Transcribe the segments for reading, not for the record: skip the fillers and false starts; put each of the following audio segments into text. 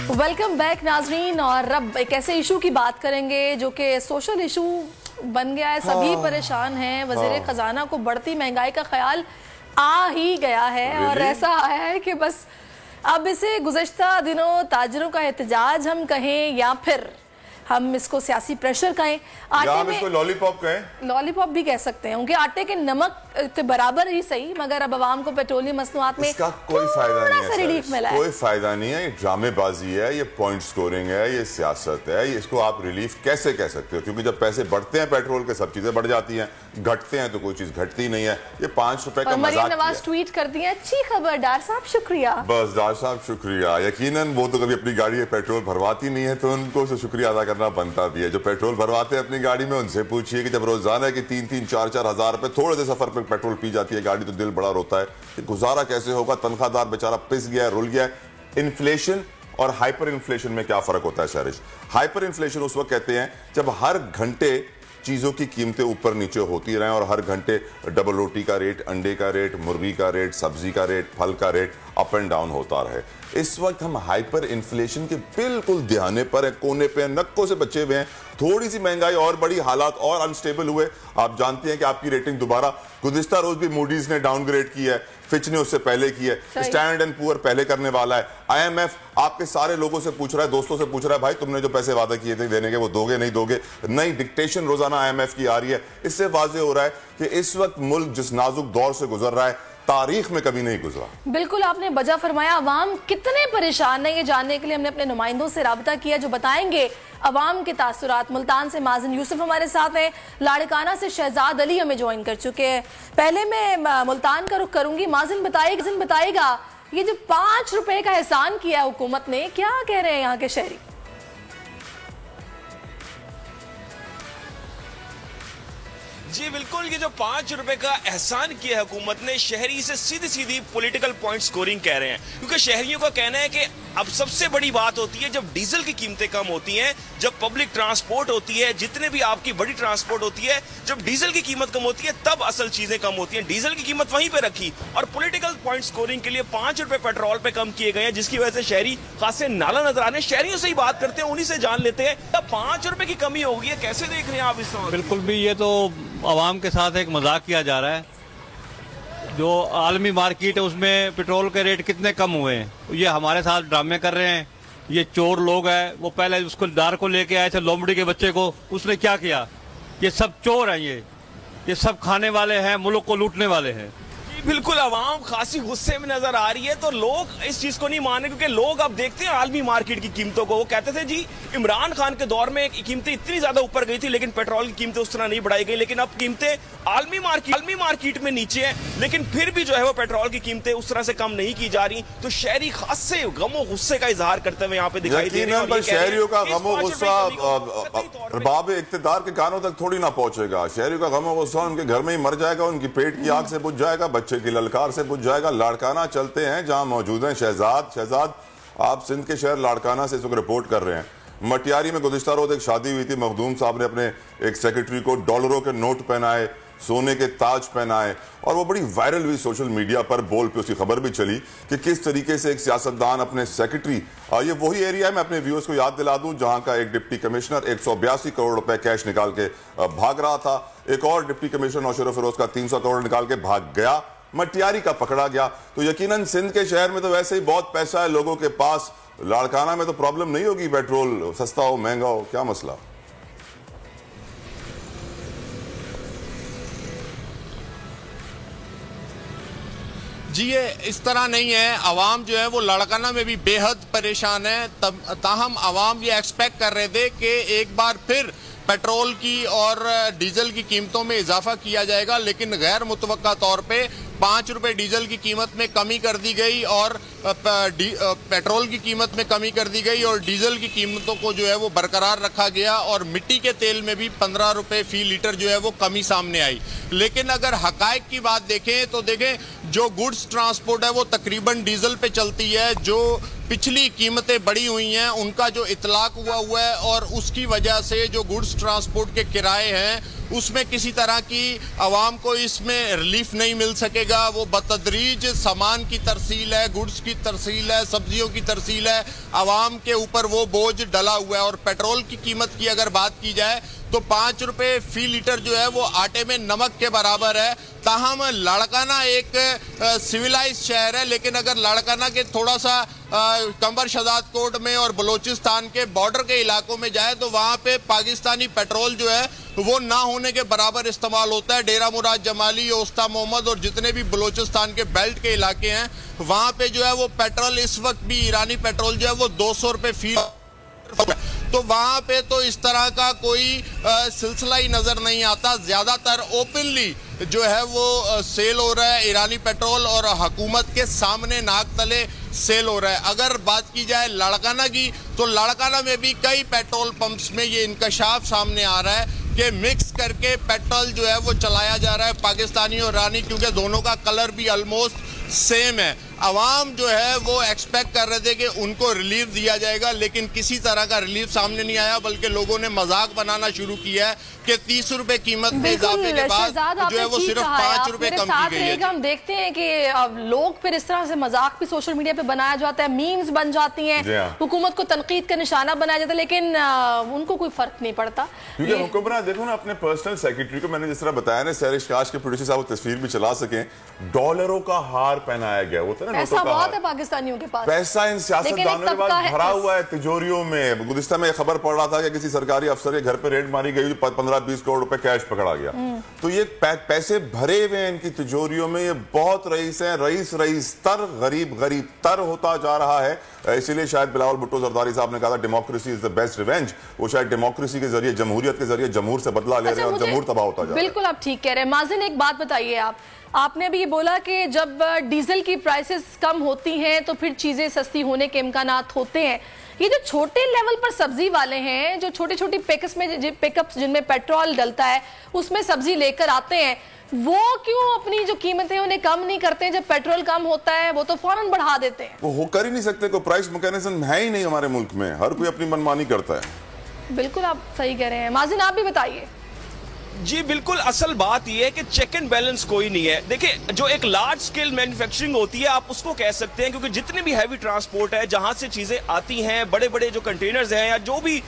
Welcome back नाजरीन। और अब एक ऐसे इशू की बात करेंगे जो कि सोशल इशू बन गया है, सभी परेशान हैं। वज़ीर खजाना को बढ़ती महंगाई का ख्याल आ ही गया है और ऐसा आया है कि बस अब इसे गुज़श्ता दिनों ताजरों का एहतजाज हम कहें या फिर हम इसको सियासी प्रेशर कहें, आटे में इसको लॉलीपॉप कहें, लॉलीपॉप भी कह सकते हैं, क्योंकि आटे के नमक के बराबर ही सही, मगर अब आवाम को पेट्रोलियम मसनूआत में इसका कोई फायदा नहीं है, रिलीफ मिला है। कोई फायदा नहीं है। ये ड्रामेबाजी है, ये पॉइंट स्कोरिंग है, ये सियासत है। इसको आप रिलीफ कैसे कह सकते हो? क्योंकि जब पैसे बढ़ते हैं पेट्रोल के, सब चीजें बढ़ जाती हैं, घटते हैं तो कोई चीज घटती नहीं है। ये 5 रुपए का मजाक नवाज ट्वीट कर दिया, अच्छी खबर डार साहब शुक्रिया। बस डार साहब शुक्रिया। यकीनन वो तो कभी अपनी गाड़ी में पेट्रोल भरवाती नहीं है, तो उनको शुक्रिया अदा करना बनता भी है। जो पेट्रोल भरवाते हैं अपनी गाड़ी में, उनसे पूछिए कि जब रोजाना की 3-3, 4-4 हजार रुपए थोड़े से सफर पर पेट्रोल पी जाती है गाड़ी, तो दिल बड़ा रोता है कि गुजारा कैसे होगा। तनख्वाहदार बेचारा पिस गया है, रुल गया है। इन्फ्लेशन और हाइपर इन्फ्लेशन में क्या फर्क होता है शहरिश? हाइपर इन्फ्लेशन उस वक्त कहते हैं जब हर घंटे चीजों की कीमतें ऊपर नीचे होती रहें और हर घंटे डबल रोटी का रेट, अंडे का रेट, मुर्गी का रेट, सब्जी का रेट, फल का रेट अप एंड डाउन होता रहे। इस वक्त हम हाइपर इन्फ्लेशन के बिल्कुल दिहाने पर है, कोने पे, नक्कों से बचे हुए हैं। थोड़ी सी महंगाई और बड़ी, हालात और अनस्टेबल हुए। आप जानते हैं कि आपकी रेटिंग दोबारा गुज़िश्ता रोज भी मूडीज ने डाउनग्रेड की है, फिच ने उससे पहले की है, स्टैंडर्ड एंड पुअर पहले करने वाला है, IMF आपके सारे लोगों से पूछ रहा है, दोस्तों से पूछ रहा है, भाई तुमने जो पैसे वादा किए थे देने के, वो दोगे नहीं दोगे? नई डिक्टेशन रोजाना IMF की आ रही है। इससे वाजे हो रहा है कि इस वक्त मुल्क जिस नाजुक दौर से गुजर रहा है, तारीख में कभी नहीं गुजरा। बिल्कुल आपने बजा फरमाया। अवाम कितने परेशान है, ये जानने के लिए हमने अपने नुमाइंदों से राब्ता किया जो बताएंगे अवाम के तासुरात। मुल्तान से माजिन यूसुफ हमारे साथ हैं, लाड़काना से शहजाद अली हमें ज्वाइन कर चुके हैं। पहले मैं मुल्तान का रुख करूंगी। माजिन बताएगा ये जो 5 रुपए का एहसान किया हुकूमत ने, क्या कह रहे हैं यहाँ के शहरी? जी बिल्कुल, ये जो 5 रुपए का एहसान किया है हुकूमत ने, शहरी से सीधी सीधी पॉलिटिकल पॉइंट स्कोरिंग कह रहे हैं। क्योंकि शहरियों का कहना है कि अब सबसे बड़ी बात होती है जब डीजल की कीमतें कम होती हैं, जब पब्लिक ट्रांसपोर्ट होती है, जितने भी आपकी बड़ी ट्रांसपोर्ट होती है, जब डीजल की कीमत कम होती है तब असल चीजें कम होती हैं। डीजल की कीमत वहीं पे रखी और पॉलिटिकल पॉइंट स्कोरिंग के लिए 5 रुपए पेट्रोल पे कम किए गए हैं, जिसकी वजह से शहरी खासे नाला नजर आ रहे हैं। शहरियों से ही बात करते हैं, उन्हीं से जान लेते हैं। तब 5 रुपए की कमी होगी है, कैसे देख रहे हैं आप इस वक्त? बिल्कुल भी ये तो आवाम के साथ एक मजाक किया जा रहा है। जो आलमी मार्केट है उसमें पेट्रोल के रेट कितने कम हुए हैं, ये हमारे साथ ड्रामे कर रहे हैं। ये चोर लोग हैं, वो पहले उसको दार को लेके आए थे, लोमड़ी के बच्चे को, उसने क्या किया? ये सब चोर हैं, ये सब खाने वाले हैं, मुल्क को लूटने वाले हैं। बिल्कुल, आवाम खासी गुस्से में नजर आ रही है, तो लोग इस चीज को नहीं मान रहे, क्योंकि लोग अब देखते हैं आलमी मार्केट की कीमतों को। वो कहते थे जी इमरान खान के दौर में कीमतें इतनी ज्यादा ऊपर गई थी, लेकिन पेट्रोल की कीमतें उस तरह नहीं बढ़ाई गई, लेकिन अब कीमतें आलमी मार्केट में नीचे है, लेकिन फिर भी जो है वो पेट्रोल की कीमतें उस तरह से कम नहीं की जा रही। तो शहरी खासे गमो गुस्से का इजहार करते हुए यहाँ पे दिखाई दे रहे हैं। शहरियों का गमो गुस्सा अरबाब इक्तिदार के कानों तक थोड़ी ना पहुंचेगा। शहरियों का गमो गुस्सा उनके घर में ही मर जाएगा, उनकी पेट की आग से बुझ जाएगा, बच्चे की ललकार से बुझ जाएगा। लाड़काना चलते हैं जहां मौजूद हैं शहजाद, आप सिंध के शहर लाड़काना से इस वक्त रिपोर्ट कर रहे हैं। मटियारी में गुज़िश्ता रोज एक शादी हुई थी, मखदूम साहब ने अपने एक सेक्रेटरी को डॉलरों के नोट पहनाए, सोने के ताज पहनाए, और वो बड़ी वायरल हुई सोशल मीडिया पर। बोल पे उसकी खबर भी चली कि किस तरीके से एक सियासतदान अपने सेक्रेटरी, ये वही एरिया है, मैं अपने व्यूअर्स को याद दिला दूं, जहां का एक डिप्टी कमिश्नर 182 करोड़ रुपए कैश निकाल के भाग रहा था। एक और डिप्टी कमिश्नर नौशर फिरोज का 300 करोड़ निकाल के भाग गया, मटियारी का पकड़ा गया। तो यकीनन सिंध के शहर में तो वैसे ही बहुत पैसा है लोगों के पास, लाड़काना में तो प्रॉब्लम नहीं होगी, पेट्रोल सस्ता हो महंगा हो, क्या मसला? जी ये इस तरह नहीं है। आवाम जो है वो लाड़काना में भी बेहद परेशान है। ताहम आवाम ये एक्सपेक्ट कर रहे थे कि एक बार फिर पेट्रोल की और डीजल की कीमतों में इजाफा किया जाएगा, लेकिन गैर मुतवक्का तौर पे 5 रुपए डीजल की कीमत में कमी कर दी गई और पेट्रोल की कीमत में कमी कर दी गई और डीजल की कीमतों को जो है वो बरकरार रखा गया और मिट्टी के तेल में भी 15 रुपए फी लीटर जो है वो कमी सामने आई। लेकिन अगर हकायक की बात देखें तो देखें जो गुड्स ट्रांसपोर्ट है वो तकरीबन डीजल पे चलती है। जो पिछली कीमतें बढ़ी हुई हैं उनका जो इतलाक हुआ है और उसकी वजह से जो गुड्स ट्रांसपोर्ट के किराए हैं उसमें किसी तरह की आवाम को इसमें रिलीफ नहीं मिल सकेगा। वो बतदरीज सामान की तरसील है, गुड्स की तरसील है, सब्जियों की तरसील है, आवाम के ऊपर वो बोझ डला हुआ है। और पेट्रोल की कीमत की अगर बात की जाए तो 5 रुपए फी लीटर जो है वो आटे में नमक के बराबर है। ताहम लाड़काना एक सिविलाइज शहर है, लेकिन अगर लाड़काना के थोड़ा सा कंबर शदाद कोट में और बलूचिस्तान के बॉर्डर के इलाकों में जाए तो वहाँ पे पाकिस्तानी पेट्रोल जो है वो ना होने के बराबर इस्तेमाल होता है। डेरा मुराद जमाली, ओस्ता मोहम्मद और जितने भी बलूचिस्तान के बेल्ट के इलाके हैं वहाँ पे जो है वो पेट्रोल इस वक्त भी ईरानी पेट्रोल जो है वो 200 रुपये फी, तो वहां पे तो इस तरह का कोई सिलसिला ही नजर नहीं आता। ज्यादातर ओपनली जो है वो सेल हो रहा है ईरानी पेट्रोल और हुकूमत के सामने नाक तले सेल हो रहा है। अगर बात की जाए लाड़काना की तो लाड़काना में भी कई पेट्रोल पंप्स में ये इंकशाफ सामने आ रहा है कि मिक्स करके पेट्रोल जो है वो चलाया जा रहा है पाकिस्तानी और ईरानी, क्योंकि दोनों का कलर भी ऑलमोस्ट सेम है। अवाम जो है वो एक्सपेक्ट कर रहे थे कि उनको रिलीफ दिया जाएगा, लेकिन किसी तरह का रिलीफ सामने नहीं आया, बल्कि लोगों ने मजाक बनाना शुरू किया है कि 30 रुपए कीमत में इजाफे के बाद जो है वो सिर्फ 5 रुपए कम की गई है। हम देखते हैं कि अब लोग फिर इस तरह से मजाक भी सोशल मीडिया पे बनाया जाता है, मीम्स बन जाती हैं, हुकूमत को तनकीद का निशाना बनाया जाता है, लेकिन उनको कोई फर्क नहीं पड़ता। क्योंकि हुक्मरान देखो ना, अपने पर्सनल सेक्रेटरी को मैंने जिस तरह बताया ना, सैरिश काश के प्रोड्यूसर साहब वो तस्वीर भी चला सकें, डॉलरों का हार पहनाया गया, वो था ना, पैसा बहुत है पाकिस्तानियों के पास, पैसा इन सियासतदानों के पास भरा हुआ है तिजोरियों में। गुज़िश्ता में खबर पड़ रहा था कि किसी सरकारी अफसर के घर पे रेड मारी गई, 15-20 करोड़ रुपए कैश पकड़ा गया। तो ये पैसे भरे हुए हैं इनकी तिजोरियों में। ये बहुत रईस हैं, रईस तर, गरीब गरीब तर होता जा रहा है। इसीलिए शायद बिलावल भुट्टो जरदारी साहब ने कहा था democracy is the best revenge. वो शायद डेमोक्रेसी के जरिए, जमहूरियत के जरिए जमहूर से बदला ले रहे हैं और जमहूर तबाह होता जा रहा है। बिल्कुल आप ठीक कह रहे हैं। माजिन, एक बात बताइए, आपने अभी ये बोला कि जब डीजल की प्राइसेस कम होती हैं तो फिर चीजें सस्ती होने के इम्कानात होते हैं। ये जो छोटे लेवल पर सब्जी वाले हैं, जो छोटी छोटी पिकअप्स जिनमें पेट्रोल डलता है उसमें सब्जी लेकर आते हैं, वो क्यों अपनी जो कीमतें उन्हें कम नहीं करते हैं? जब पेट्रोल कम होता है वो तो फौरन बढ़ा देते हैं। वो कर ही नहीं सकते, कोई प्राइस मैकेनिज्म है ही नहीं हमारे मुल्क में, हर कोई अपनी मनमानी करता है। बिल्कुल आप सही कह रहे हैं। माजिन, आप भी बताइए। जी बिल्कुल, असल बात यह है कि चेक एंड बैलेंस कोई नहीं है। देखिए, जो एक लार्ज स्केल मैन्युफैक्चरिंग होती है आप उसको कह सकते हैं, क्योंकि जितने भी हैवी ट्रांसपोर्ट है, जहां से चीजें आती हैं, बड़े बड़े जो कंटेनर्स हैं या जो भी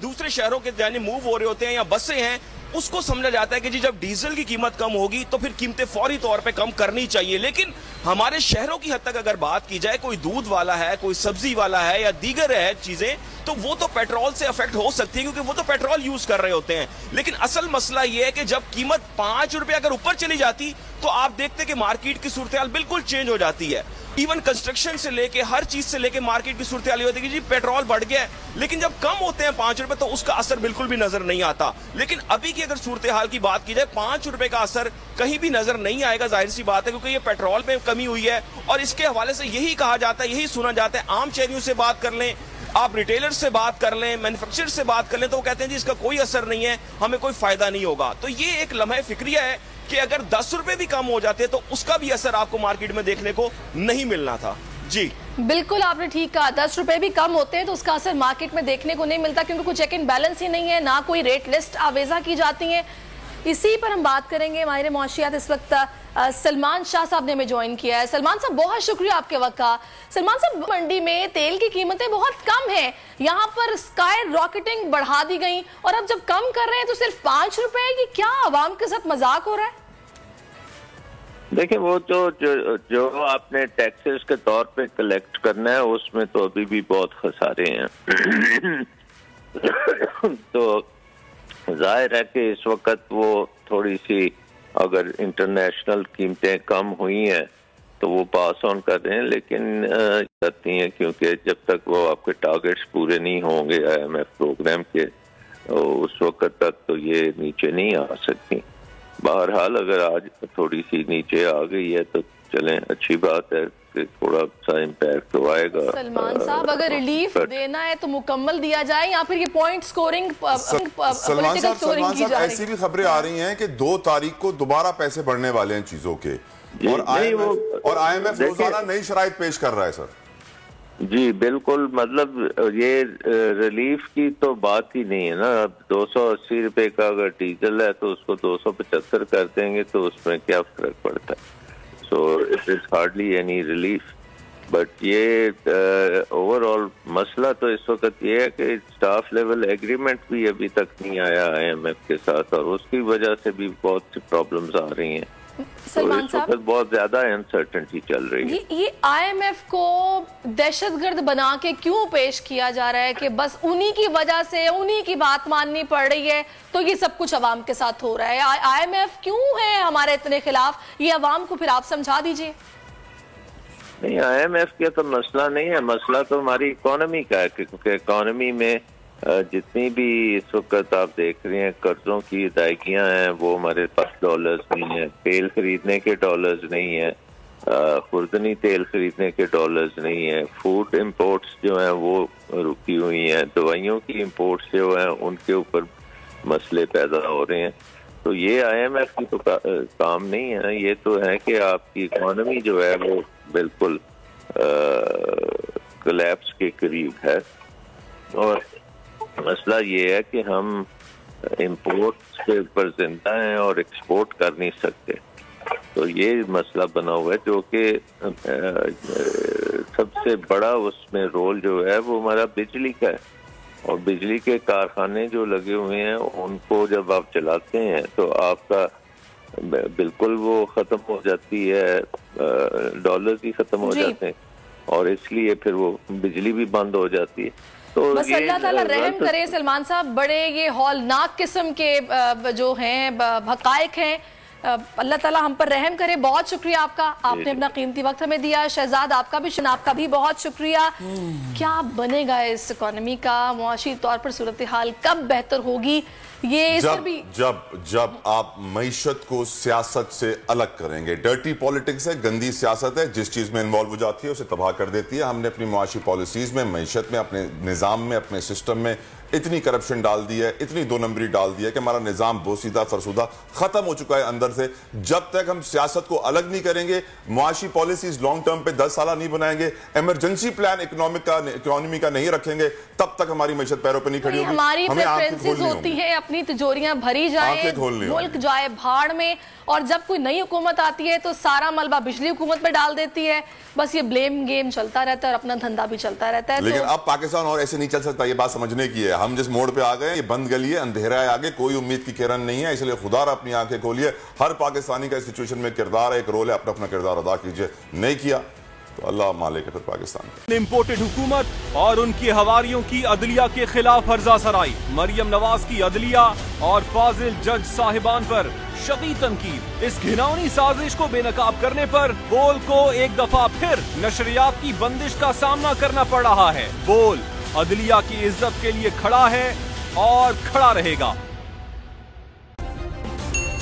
दूसरे शहरों के जाने मूव हो रहे होते हैं या बसें हैं, उसको समझा जाता है कि जी जब डीजल की कीमत कम होगी तो फिर कीमतें फौरी तौर पे कम करनी चाहिए। लेकिन हमारे शहरों की हद तक अगर बात की जाए, कोई दूध वाला है, कोई सब्जी वाला है या दीगर है चीजें, तो वो तो पेट्रोल से अफेक्ट हो सकती है क्योंकि वो तो पेट्रोल यूज कर रहे होते हैं। लेकिन असल मसला ये है कि जब कीमत 5 रुपए अगर ऊपर चली जाती तो आप देखते कि मार्केट की सूरत बिल्कुल चेंज हो जाती है। इवन कंस्ट्रक्शन से लेके हर चीज से लेके मार्केट की सूरत हाल होती है कि जी पेट्रोल बढ़ गया है, लेकिन जब कम होते हैं 5 रुपए तो उसका असर बिल्कुल भी नजर नहीं आता। लेकिन अभी की अगर सूरत हाल की बात की जाए, 5 रुपए का असर कहीं भी नजर नहीं आएगा, जाहिर सी बात है, क्योंकि ये पेट्रोल में कमी हुई है। और इसके हवाले से यही कहा जाता है, यही सुना जाता है, आम शहरियों से बात कर लें, आप रिटेलर से बात कर लें, मैन्युफैक्चरर से बात कर लें, तो वो कहते हैं जी इसका कोई असर नहीं है, हमें कोई फायदा नहीं होगा। तो ये एक लम्हे फिक्रिया है कि अगर 10 रुपए भी कम हो जाते तो उसका भी असर आपको मार्केट में देखने को नहीं मिलना था। जी बिल्कुल आपने ठीक कहा, 10 रुपए भी कम होते हैं तो उसका असर मार्केट में देखने को नहीं मिलता, क्योंकि कोई चेक एंड बैलेंस ही नहीं है, ना कोई रेट लिस्ट आवेजा की जाती है। इसी पर हम बात करेंगे। माहिर मौशियात इस वक्त सलमान शाह साहब ने हमें ज्वाइन किया है। सलमान साहब, बहुत शुक्रिया आपके वक्त का। सलमान साहब, मंडी में तेल की कीमतें बहुत कम हैं, यहाँ पर स्काई रॉकेटिंग बढ़ा दी गई और अब जब कम कर रहे हैं तो सिर्फ 5 रुपए की, क्या आवाम के साथ मजाक हो रहा है? देखिए, वो तो जो आपने टैक्सेस के तौर पे कलेक्ट करना है उसमें तो अभी भी बहुत खसारे हैं। तो जाहिर है कि इस वक्त वो थोड़ी सी अगर इंटरनेशनल कीमतें कम हुई हैं तो वो पास ऑन कर रहे हैं, लेकिन करती हैं क्योंकि जब तक वो आपके टारगेट्स पूरे नहीं होंगे IMF प्रोग्राम के, उस वक्त तक तो ये नीचे नहीं आ सकती। बहरहाल अगर आज थोड़ी सी नीचे आ गई है तो चलें, अच्छी बात है, थोड़ा सा इम्पैक्ट तो आएगा। सलमान साहब, अगर रिलीफ देना है तो मुकम्मल दिया जाए या फिर ये पॉइंट स्कोरिंग सलमान साहब ऐसी भी खबरें आ रही हैं कि 2 तारीख को दोबारा पैसे बढ़ने वाले हैं चीजों के, और IMF रोजाना नई शराइत पेश कर रहा है। सर जी बिल्कुल, मतलब ये रिलीफ की तो बात ही नहीं है ना। अब 280 रुपए का अगर डीजल है तो उसको 275 कर देंगे तो उसमें क्या फर्क पड़ता है। So it is hardly any relief. But ये ओवरऑल मसला तो इस वक्त ये है कि स्टाफ लेवल एग्रीमेंट भी अभी तक नहीं आया IMF के साथ, और उसकी वजह से भी बहुत सी प्रॉब्लम्स आ रही हैं। सलमान साहब, बहुत ज्यादा अनसर्टेनिटी चल रही है। ये IMF को दहशतगर्द बना के क्यों पेश किया जा रहा है कि बस उन्हीं की वजह से उन्हीं की बात माननी पड़ रही है तो ये सब कुछ अवाम के साथ हो रहा है? IMF क्यों है हमारे इतने खिलाफ? ये अवाम को फिर आप समझा दीजिए। नहीं, IMF का तो मसला नहीं है, मसला तो हमारी इकोनॉमी का है, क्योंकि इकोनॉमी में जितनी भी इस वक्त आप देख रहे हैं कर्जों की अदायगियां हैं, वो हमारे पास डॉलर्स नहीं है, तेल खरीदने के डॉलर्स नहीं है, खुर्दनी तेल खरीदने के डॉलर्स नहीं है, फूड इंपोर्ट्स जो हैं वो रुकी हुई हैं, दवाइयों की इंपोर्ट्स जो हैं उनके ऊपर मसले पैदा हो रहे हैं। तो ये IMF की तो काम नहीं है ना, ये तो है कि आपकी इकोनॉमी जो है वो बिल्कुल कोलैप्स के करीब है। और मसला ये है कि हम इंपोर्ट के ऊपर जिंदा हैं और एक्सपोर्ट कर नहीं सकते। तो ये मसला बना हुआ है, जो कि सबसे बड़ा उसमें रोल जो है वो हमारा बिजली का है। और बिजली के कारखाने जो लगे हुए हैं उनको जब आप चलाते हैं तो आपका बिल्कुल वो खत्म हो जाती है, डॉलर्स ही खत्म हो जाते हैं, और इसलिए फिर वो बिजली भी बंद हो जाती है। तो बस अल्लाह ताला रहम करे सलमान साहब, बड़े ये हौलनाक किस्म के जो हैं हकायक हैं, अल्लाह ताला हम पर रहम करे। बहुत शुक्रिया आपका, आपने अपना कीमती वक्त हमें दिया। शहजाद आपका भी बहुत शुक्रिया। क्या बनेगा इस इकोनॉमी का? मुआशी तौर पर सूरत हाल कब बेहतर होगी? ये जब आप मईशत को सियासत से अलग करेंगे। डर्टी पॉलिटिक्स है, गंदी सियासत है, जिस चीज में इन्वॉल्व हो जाती है उसे तबाह कर देती है। हमने अपनी मुआशी पॉलिसीज में, मईशत में, अपने निज़ाम में, अपने सिस्टम में इतनी करप्शन डाल दी है, इतनी दो नंबरी डाल दी है कि हमारा निजाम बोसीदा फरसूदा खत्म हो चुका है अंदर से। जब तक हम सियासत को अलग नहीं करेंगे, मुआशी पॉलिसीज लॉन्ग टर्म पे 10 साल नहीं बनाएंगे, इमरजेंसी प्लान इकोनॉमी का नहीं रखेंगे, तब तक हमारी मईशत पैरों पर नहीं खड़ी होगी। हमारी प्रेफरेंसेस होती है अपनी तिजोरियां भरी जाए, मुल्क जाए भाड़ में, और जब कोई नई हुकूमत आती है तो सारा मलबा बिजली हुकूमत पे डाल देती है। बस ये ब्लेम गेम चलता रहता है और अपना धंधा भी चलता रहता है। लेकिन अब पाकिस्तान और ऐसे नहीं चल सकता, ये बात समझने की है। हम जिस मोड़ पे आ गए, ये बंद गली है, अंधेरा है आगे, कोई उम्मीद की किरण नहीं है। इसलिए खुदा अपनी आंखें खोलिए। हर पाकिस्तानी का इस सिचुएशन में किरदार है, एक रोल है, अपना अपना किरदार अदा कीजिए। नहीं किया तो अल्लाह मालिक है फिर पाकिस्तान। इम्पोर्टेड हुकूमत और उनकी हवारियों की अदलिया के खिलाफ हर्जा सराई, मरियम नवाज की अदलिया और फाजिल जज साहिबान पर शदीद तनकीद। इस घिनौनी साजिश को बेनकाब करने पर बोल को एक दफा फिर नशरियात की बंदिश का सामना करना पड़ रहा है। बोल अदलिया की इज्जत के लिए खड़ा है और खड़ा रहेगा।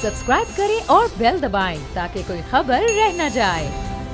सब्सक्राइब करें और बेल दबाएं ताकि कोई खबर रह न जाए।